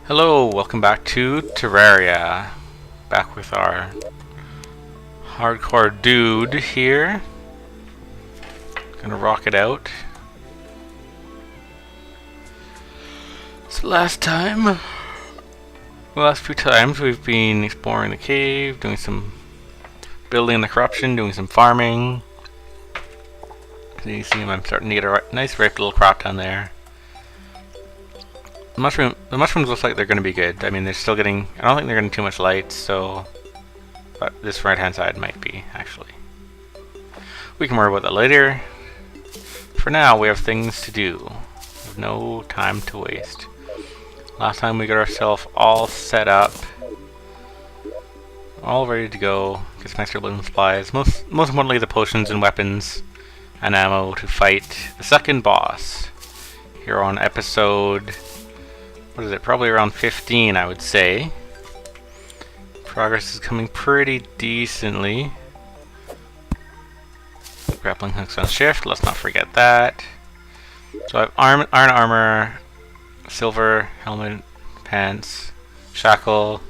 Hello, welcome back to Terraria. Back with our hardcore dude here. Gonna rock it out. So last few times we've been exploring the cave, doing some building the corruption, doing some farming. So you see I'm starting to get a nice ripe little crop down there. The mushrooms look like they're going to be good. I mean, they're still getting... I don't think they're getting too much light, so... But this right-hand side might be, actually. We can worry about that later. For now, we have things to do. We have no time to waste. Last time we got ourselves all set up. All ready to go. Get some extra living supplies. Most importantly, the potions and weapons and ammo to fight the second boss. Here on episode... What is it? Probably around 15, I would say. Progress is coming pretty decently. Grappling hooks on shift, let's not forget that. So I have iron armor, silver helmet, pants, shackle.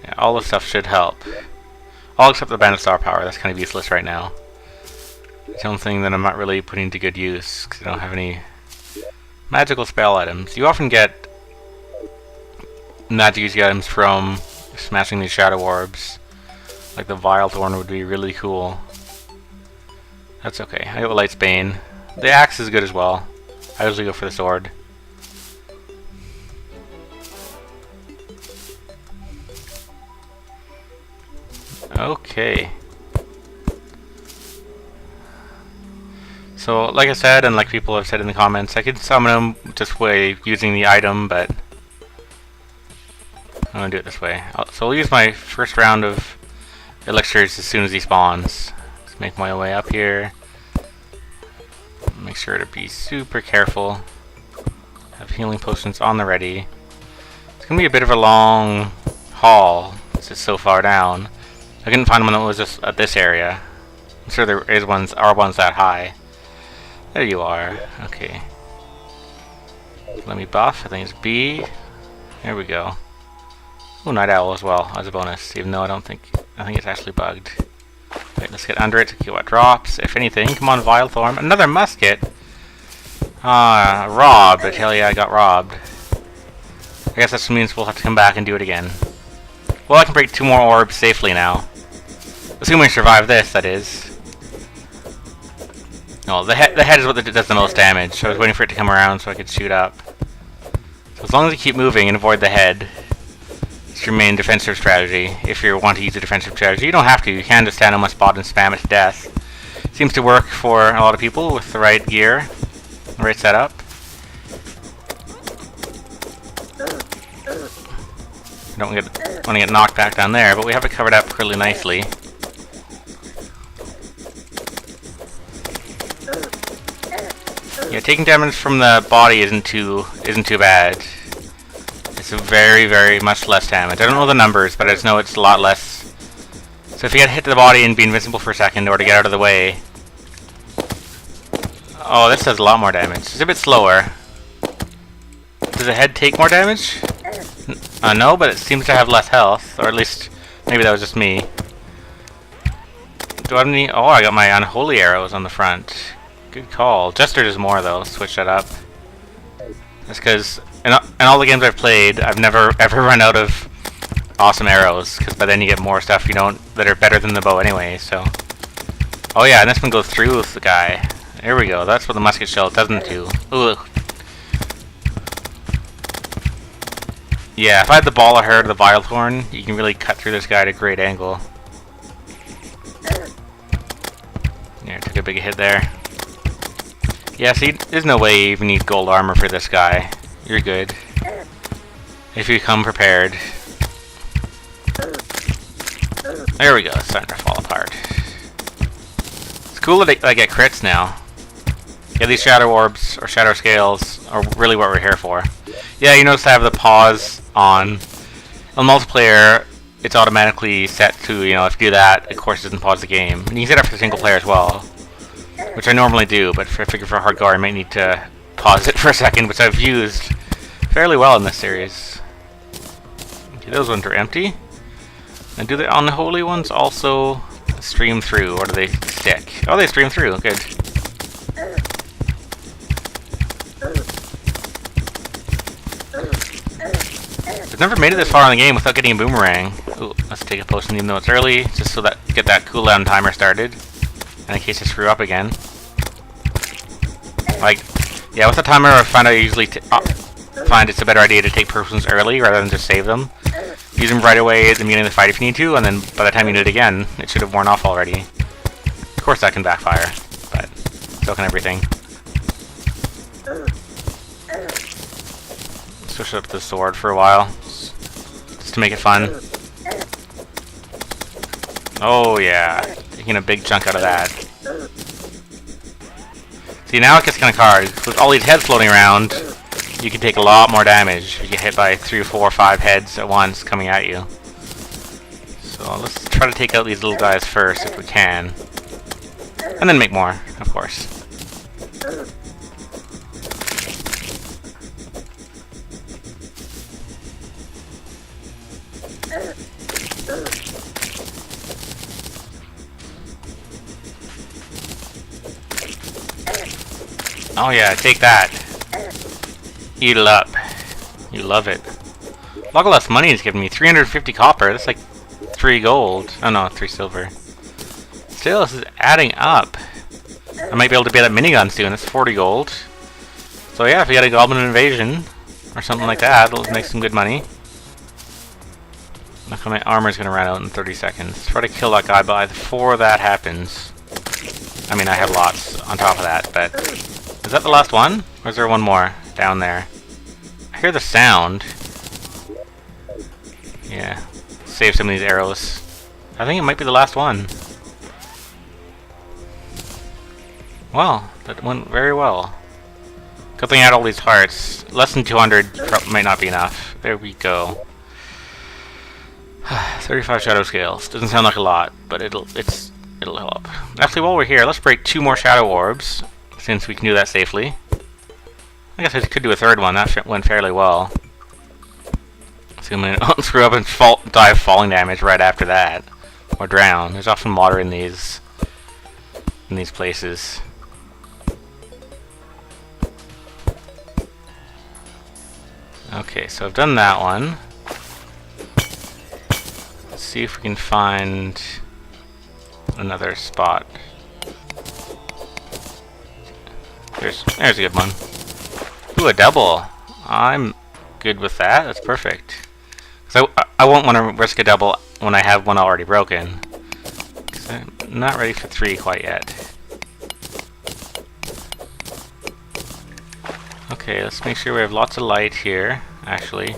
Yeah, all this stuff should help. All except the bandit star power, that's kind of useless right now. It's the only thing that I'm not really putting to good use, because I don't have any magical spell items. You often get magic use items from smashing these shadow orbs. Like the Vile Thorn would be really cool. That's okay. I got the Light's Bane. The axe is good as well. I usually go for the sword. Okay. So, like I said, and like people have said in the comments, I could summon them just by using the item, but I'm going to do it this way. So I'll use my first round of elixirs as soon as he spawns. Just make my way up here. Make sure to be super careful. Have healing potions on the ready. It's going to be a bit of a long haul, since it's so far down. I couldn't find one that was just at this area. I'm sure there are ones that high. There you are. Okay. Let me buff. I think it's B. There we go. Oh, Night Owl as well as a bonus, even though I think it's actually bugged. Wait, let's get under it to see what drops. If anything, come on, Vile Thorn. Another musket. Robbed. I tell you, I got robbed. I guess that means we'll have to come back and do it again. Well, I can break 2 more orbs safely now. Assuming we survive this, that is. No, the head is what does the most damage. I was waiting for it to come around so I could shoot up. So as long as you keep moving and avoid the head, it's your main defensive strategy. If you want to use a defensive strategy, you don't have to. You can just stand on my spot and spam it to death. Seems to work for a lot of people with the right gear, the right setup. I don't want to get knocked back down there, but we have it covered up really nicely. Yeah, taking damage from the body isn't too bad. It's very, very much less damage. I don't know the numbers, but I just know it's a lot less. So if you get hit to the body and be invincible for a second, or to get out of the way... Oh, this does a lot more damage. It's a bit slower. Does the head take more damage? No, but it seems to have less health, or at least maybe that was just me. Do I have any... Oh, I got my unholy arrows on the front. Good call. Jester does more though. Switch that up. That's because in all the games I've played, I've never ever run out of awesome arrows. Because by then you get more stuff that are better than the bow anyway. So. Oh yeah, and this one goes through the guy. There we go. That's what the musket shell doesn't do. Ooh. Yeah, if I had the ball of hair to the Vile Thorn, you can really cut through this guy at a great angle. Yeah, took a big hit there. Yeah, see, there's no way you even need gold armor for this guy. You're good. If you come prepared. There we go, it's starting to fall apart. It's cool that I get crits now. Yeah, these shadow orbs, or shadow scales, are really what we're here for. Yeah, you notice I have the pause on. On multiplayer, it's automatically set to, you know, if you do that, of course it doesn't pause the game. And you can set it up for single player as well. Which I normally do, but I figure for hardcore I might need to pause it for a second, which I've used fairly well in this series. Okay, those ones are empty. And do the unholy ones also stream through, or do they stick? Oh, they stream through. Good. I've never made it this far in the game without getting a boomerang. Ooh, let's take a potion even though it's early, just so that get that cooldown timer started, and in case I screw up again. Like, yeah, with the timer, I find I usually find it's a better idea to take potions early rather than just save them. Use them right away at the beginning of the fight if you need to, and then by the time you do it again, it should have worn off already. Of course, that can backfire, but so can everything. Switch up the sword for a while, just to make it fun. Oh yeah, taking a big chunk out of that. See, now it gets kind of hard. With all these heads floating around, you can take a lot more damage if you get hit by 3, 4, 5 heads at once coming at you. So let's try to take out these little guys first if we can. And then make more, of course. Oh yeah, take that. Eat it up. You love it. Look at less money it's giving me. 350 copper. That's like 3 gold. Oh no, 3 silver. Still, this is adding up. I might be able to get that minigun soon. That's 40 gold. So yeah, if you got a goblin invasion or something like that, it'll make some good money. Look how my armor's gonna run out in 30 seconds. Try to kill that guy before that happens. I mean, I have lots on top of that, but... Is that the last one? Or is there one more down there? I hear the sound. Yeah. Save some of these arrows. I think it might be the last one. Well, that went very well. Good thing I had all these hearts. Less than 200 might not be enough. There we go. 35 shadow scales. Doesn't sound like a lot, but it'll help. Actually, while we're here, let's break 2 more shadow orbs, since we can do that safely. I guess I could do a 3rd one. That went fairly well. Assuming I don't screw up and die of falling damage right after that, or drown. There's often water in these places. Okay, so I've done that one. Let's see if we can find another spot. There's a good one. Ooh, a double. I'm good with that. That's perfect. So I won't want to risk a double when I have one already broken. 'Cause I'm not ready for 3 quite yet. Okay, let's make sure we have lots of light here, actually.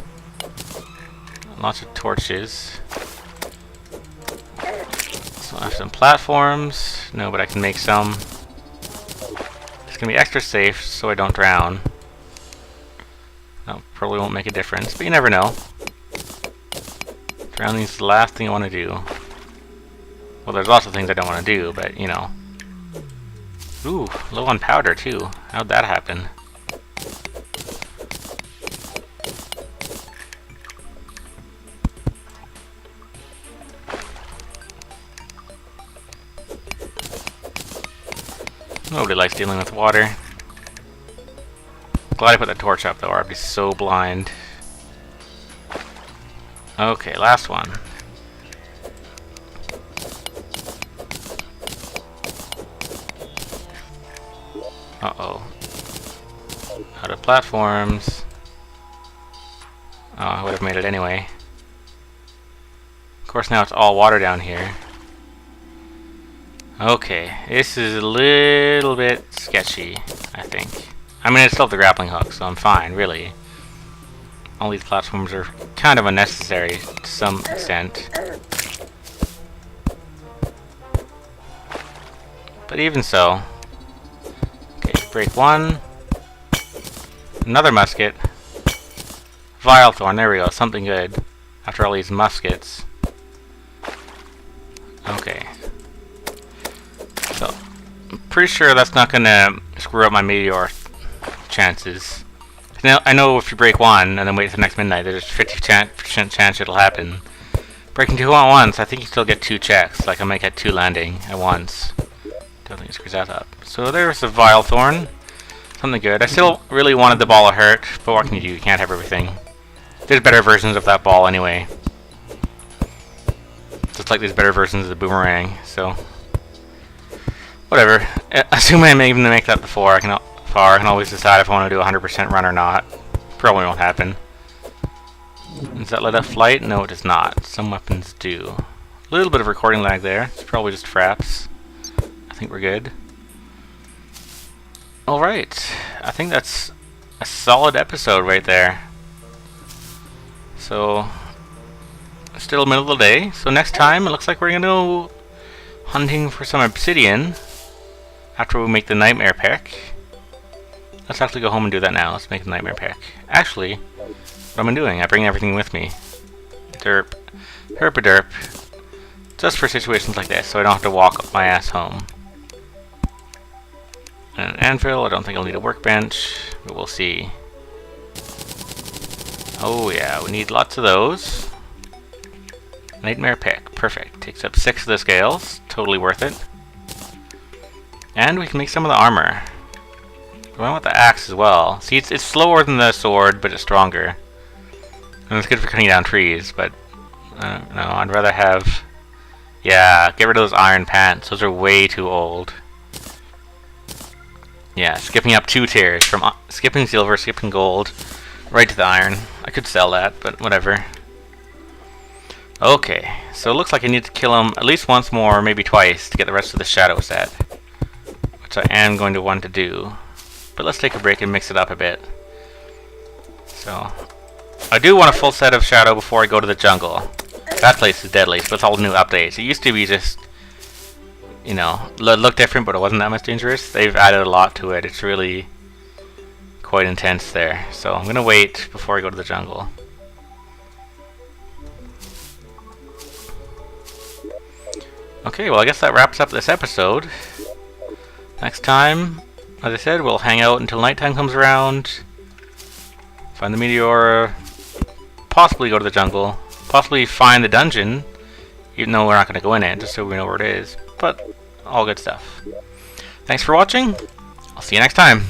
Lots of torches. So I have some platforms. No, but I can make some. It's gonna be extra safe so I don't drown. That probably won't make a difference, but you never know. Drowning is the last thing I want to do. Well, there's lots of things I don't want to do, but you know. Ooh, low on powder too. How'd that happen? Nobody likes dealing with water. Glad I put the torch up though, or I'd be so blind. Okay, last one. Uh-oh. Out of platforms. Oh, I would have made it anyway. Of course, now it's all water down here. Okay, this is a little bit sketchy, I think. I mean, I still have the grappling hook, so I'm fine, really. All these platforms are kind of unnecessary to some extent. But even so... Okay, break 1. Another musket. Vile thorn, there we go, something good. After all these muskets. Okay. So, I'm pretty sure that's not gonna screw up my meteor chances. I Now, I know if you break one and then wait till next midnight, there's a 50% chance it'll happen. Breaking two at once, I think you still get 2 checks. Like, I might get 2 landing at once. Don't think it screws that up. So there's a Vile Thorn. Something good. I still really wanted the Ball of Hurt, but what can you do? You can't have everything. There's better versions of that ball anyway. Just like there's better versions of the Boomerang, so... Whatever. Assuming I may even make that before, I can always decide if I want to do a 100% run or not. Probably won't happen. Does that let up flight? No, it does not. Some weapons do. A little bit of recording lag there. It's probably just fraps. I think we're good. Alright. I think that's a solid episode right there. So, still middle of the day. So next time, it looks like we're going to go hunting for some obsidian after we make the nightmare pick. Let's actually go home and do that now. Let's make the nightmare pick. Actually, what am I doing? I bring everything with me. Derp. Herp-a-derp. Just for situations like this, so I don't have to walk my ass home. And an anvil. I don't think I'll need a workbench, but we'll see. Oh yeah, we need lots of those. Nightmare pick. Perfect. Takes up 6 of the scales. Totally worth it. And we can make some of the armor. I want the axe as well. See, it's slower than the sword, but it's stronger. And it's good for cutting down trees, but I don't know. I'd rather have... Yeah, get rid of those iron pants. Those are way too old. Yeah, skipping up 2 tiers. From skipping silver, skipping gold, right to the iron. I could sell that, but whatever. Okay, so it looks like I need to kill him at least once more, maybe twice, to get the rest of the shadow set. Which I am going to want to do. But let's take a break and mix it up a bit. So, I do want a full set of shadow before I go to the jungle. That place is deadly, so it's all new updates. It used to be just, you know, look different, but it wasn't that much dangerous. They've added a lot to it. It's really quite intense there. So I'm going to wait before I go to the jungle. Okay, well I guess that wraps up this episode. Next time, as I said, we'll hang out until nighttime comes around, find the meteor, possibly go to the jungle, possibly find the dungeon, even though we're not going to go in it, just so we know where it is, but all good stuff. Thanks for watching, I'll see you next time.